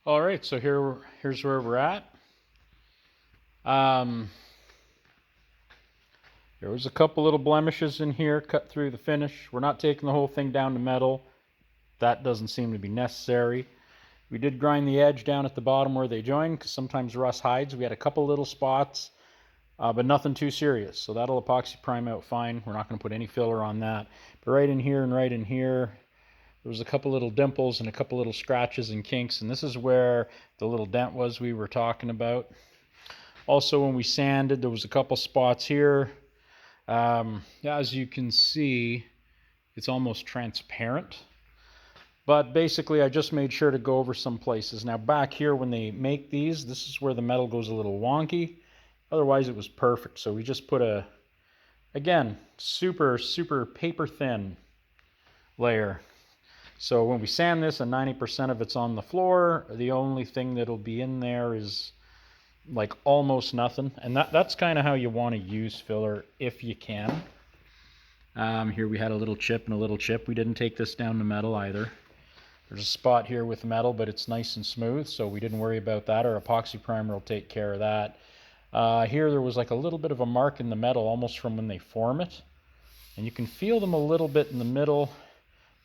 All right, so here's where we're at. Um, there was a couple little blemishes in here cut through the finish. We're not taking the whole thing down to metal. That doesn't seem to be necessary. We did grind the edge down at the bottom where they join because sometimes rust hides. We had a couple little spots, but nothing too serious. So that'll epoxy prime out fine. We're not going to put any filler on that. But right in here and right in here, there was a couple little dimples and a couple little scratches and kinks, and this is where the little dent was we were talking about. Also, when we sanded, there was a couple spots here. As you can see, it's almost transparent. But basically, I just made sure to go over some places. Now, back here, when they make these, this is where the metal goes a little wonky. Otherwise, it was perfect. So we just put a, again, super, super paper thin layer. So when we sand this and 90% of it's on the floor, the only thing that'll be in there is like almost nothing. And that's kind of how you want to use filler if you can. Here we had a little chip and a little chip. We didn't take this down to metal either. There's a spot here with metal, but it's nice and smooth, so we didn't worry about that. Our epoxy primer will take care of that. Here there was like a little bit of a mark in the metal, almost from when they form it. And you can feel them a little bit in the middle.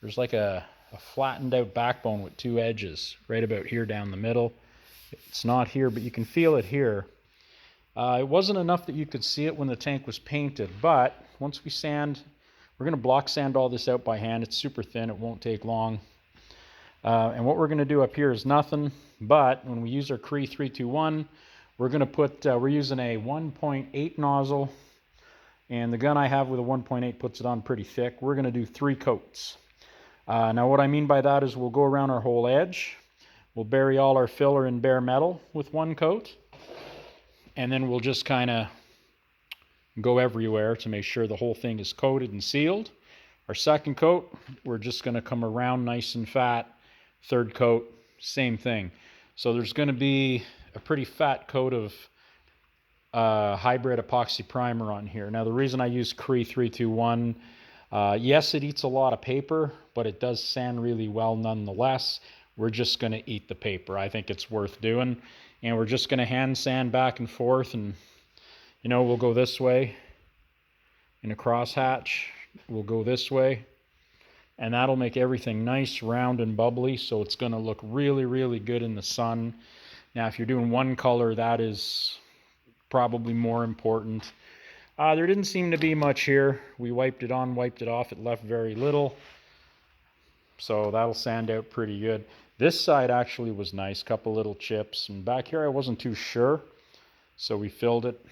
There's like a flattened out backbone with two edges right about here down the middle. It's not here, but you can feel it here. It wasn't enough that you could see it when the tank was painted, but once we sand, we're going to block sand all this out by hand. It's super thin, it won't take long. And what we're going to do up here is nothing, but when we use our Cree 321, we're going to put, we're using a 1.8 nozzle, and the gun I have with a 1.8 puts it on pretty thick. We're going to do 3 coats. Now what I mean by that is we'll go around our whole edge, we'll bury all our filler in bare metal with 1 coat, and then we'll just kind of go everywhere to make sure the whole thing is coated and sealed. Our second coat, we're just going to come around nice and fat. Third coat, same thing. So there's going to be a pretty fat coat of hybrid epoxy primer on here. Now the reason I use Cree 321, yes, it eats a lot of paper, but it does sand really well nonetheless. We're just going to eat the paper. I think it's worth doing. And we're just going to hand sand back and forth, and you know, we'll go this way in a crosshatch. We'll go this way. And that'll make everything nice, round, and bubbly, so it's going to look really, really good in the sun. Now, if you're doing one color, that is probably more important. There didn't seem to be much here. We wiped it on, wiped it off. It left very little. So that'll sand out pretty good. This side actually was nice, couple little chips. And back here I wasn't too sure, so we filled it.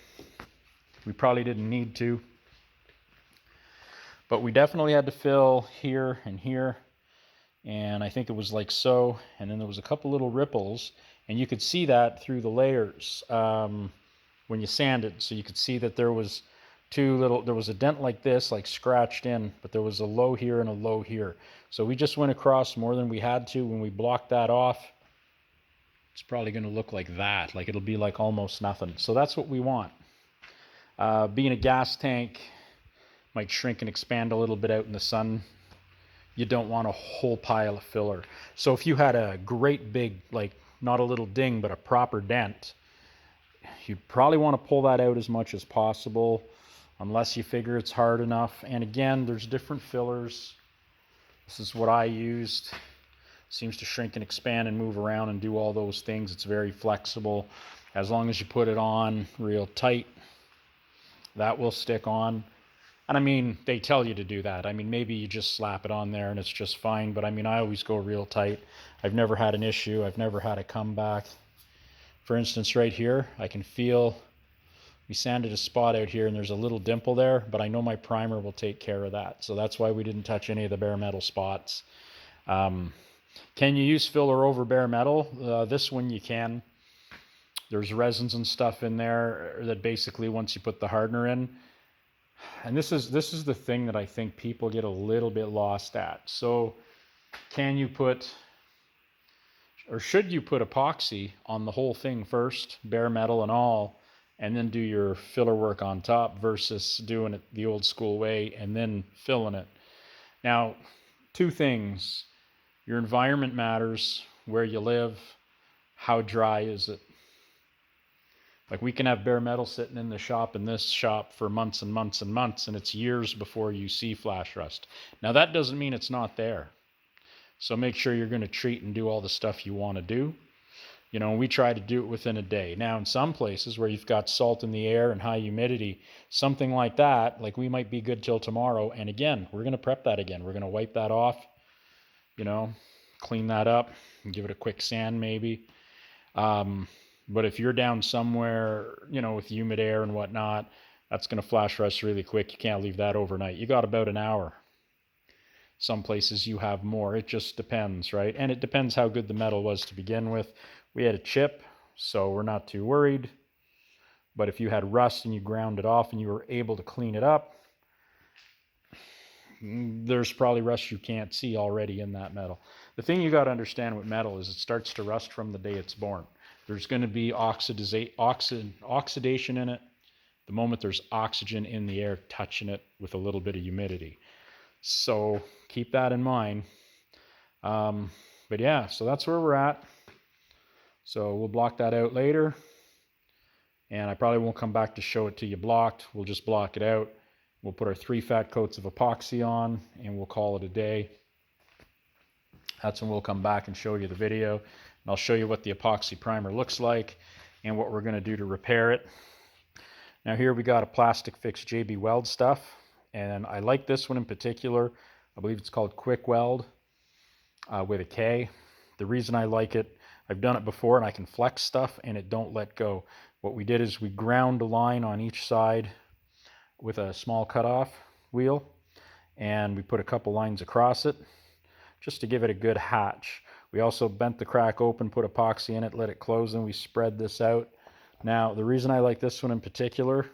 We probably didn't need to. But we definitely had to fill here and here, and I think it was like so, and then there was a couple little ripples, and you could see that through the layers when you sanded. So you could see that there was there was a dent like this, like scratched in, but there was a low here and a low here. So we just went across more than we had to. When we blocked that off, it's probably going to look like that, like it'll be like almost nothing. So that's what we want. Being a gas tank, might shrink and expand a little bit out in the sun. You don't want a whole pile of filler. So if you had a great big, like not a little ding, but a proper dent, you'd probably want to pull that out as much as possible, unless you figure it's hard enough. And again, there's different fillers. This is what I used. Seems to shrink and expand and move around and do all those things. It's very flexible. As long as you put it on real tight, that will stick on. And I mean, they tell you to do that. I mean, maybe you just slap it on there and it's just fine. But I mean, I always go real tight. I've never had an issue. I've never had a comeback. For instance, right here, I can feel we sanded a spot out here and there's a little dimple there, but I know my primer will take care of that. So that's why we didn't touch any of the bare metal spots. Can you use filler over bare metal? This one you can. There's resins and stuff in there that basically once you put the hardener in, and this is the thing that I think people get a little bit lost at. So can you put, or should you put epoxy on the whole thing first, bare metal and all, and then do your filler work on top versus doing it the old school way and then filling it? Now, 2 things. Your environment matters, where you live. how dry is it? Like, we can have bare metal sitting in the shop, in this shop, for months and months and months, and it's years before you see flash rust. Now, that doesn't mean it's not there. So make sure you're going to treat and do all the stuff you want to do. You know, we try to do it within a day. Now, in some places where you've got salt in the air and high humidity, something like that, like, we might be good till tomorrow. And again, we're going to prep that again. We're going to wipe that off, you know, clean that up and give it a quick sand maybe. But if you're down somewhere, you know, with humid air and whatnot, that's going to flash rust really quick. You can't leave that overnight. You got about an hour. Some places you have more. It just depends, right? And it depends how good the metal was to begin with. We had a chip, so we're not too worried. But if you had rust and you ground it off and you were able to clean it up, there's probably rust you can't see already in that metal. The thing you got to understand with metal is it starts to rust from the day it's born. There's going to be oxidation in it the moment there's oxygen in the air touching it with a little bit of humidity. So keep that in mind. But yeah, so that's where we're at. So we'll block that out later. And I probably won't come back to show it to you blocked. We'll just block it out. We'll put our 3 fat coats of epoxy on and we'll call it a day. That's when we'll come back and show you the video. And I'll show you what the epoxy primer looks like and what we're going to do to repair it. Now here we got a plastic fix JB Weld stuff. And I like this one in particular. I believe it's called Quick Weld with a K. The reason I like it, I've done it before and I can flex stuff and it don't let go. What we did is we ground a line on each side with a small cutoff wheel and we put a couple lines across it just to give it a good hatch. We also bent the crack open, put epoxy in it, let it close, and we spread this out. Now, the reason I like this one in particular,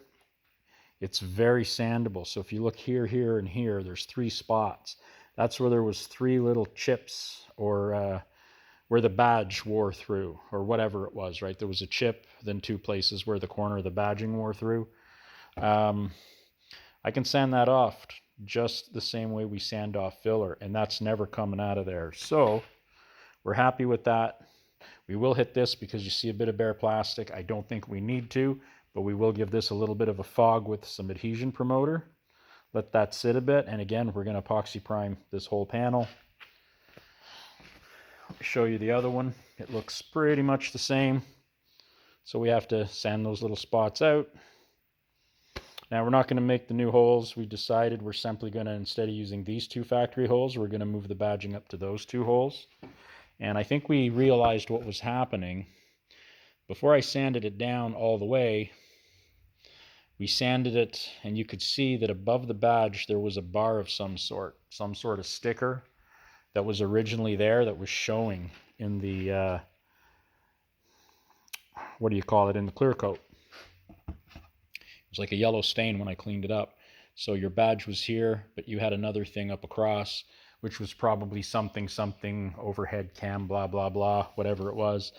it's very sandable. So if you look here, here, and here, there's 3 spots. That's where there was 3 little chips, or where the badge wore through, or whatever it was, right? There was a chip, then 2 places where the corner of the badging wore through. I can sand that off just the same way we sand off filler, and that's never coming out of there. So we're happy with that. We will hit this because you see a bit of bare plastic. I don't think we need to, but we will give this a little bit of a fog with some adhesion promoter. Let that sit a bit, and again, we're going to epoxy prime this whole panel. I'll show you the other one. It looks pretty much the same. So we have to sand those little spots out. Now we're not going to make the new holes. We decided we're simply going to, instead of using these 2 factory holes, we're going to move the badging up to those 2 holes. And I think we realized what was happening. Before I sanded it down all the way, we sanded it and you could see that above the badge there was a bar of some sort of sticker that was originally there that was showing in the, what do you call it, in the clear coat. It was like a yellow stain when I cleaned it up. So your badge was here, but you had another thing up across, which was probably something overhead cam, blah, blah, blah, whatever it was.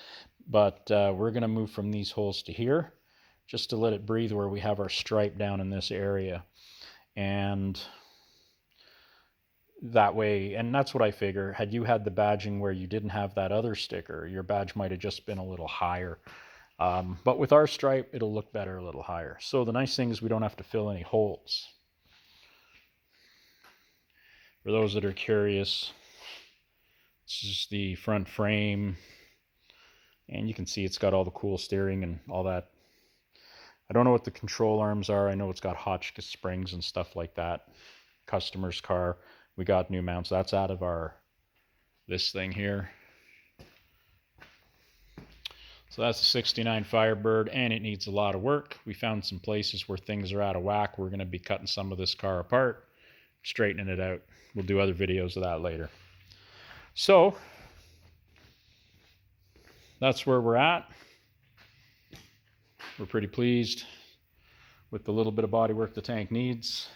But we're going to move from these holes to here just to let it breathe where we have our stripe down in this area. And that way, and that's what I figure, had you had the badging where you didn't have that other sticker, your badge might have just been a little higher. But with our stripe, it'll look better a little higher. So the nice thing is we don't have to fill any holes. For those that are curious, this is the front frame. And you can see it's got all the cool steering and all that. I don't know what the control arms are. I know it's got Hotchkiss springs and stuff like that. Customer's car. We got new mounts. That's out of this thing here. So that's a 69 Firebird, and it needs a lot of work. We found some places where things are out of whack. We're going to be cutting some of this car apart, straightening it out. We'll do other videos of that later. So that's where we're at. We're pretty pleased with the little bit of body work the tank needs.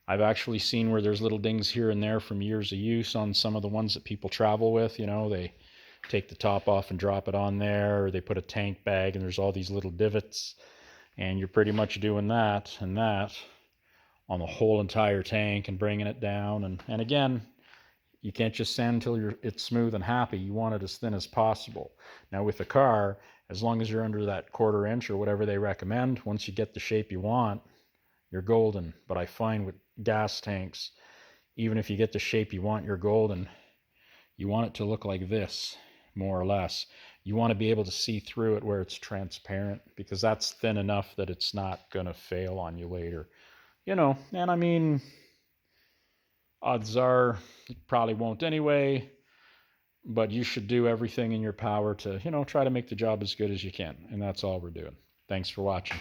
I've actually seen where there's little dings here and there from years of use on some of the ones that people travel with. You know, they take the top off and drop it on there, or they put a tank bag and there's all these little divots, and you're pretty much doing that and that on the whole entire tank and bringing it down. And again, You can't just sand until it's smooth and happy. You want it as thin as possible. Now with a car, as long as you're under that 1/4 inch or whatever they recommend, once you get the shape you want, you're golden. But I find with gas tanks, even if you get the shape you want, you're golden. You want it to look like this, more or less. You want to be able to see through it where it's transparent, because that's thin enough that it's not going to fail on you later. You know, and I mean, odds are it probably won't anyway, but you should do everything in your power to, try to make the job as good as you can. And that's all we're doing. Thanks for watching.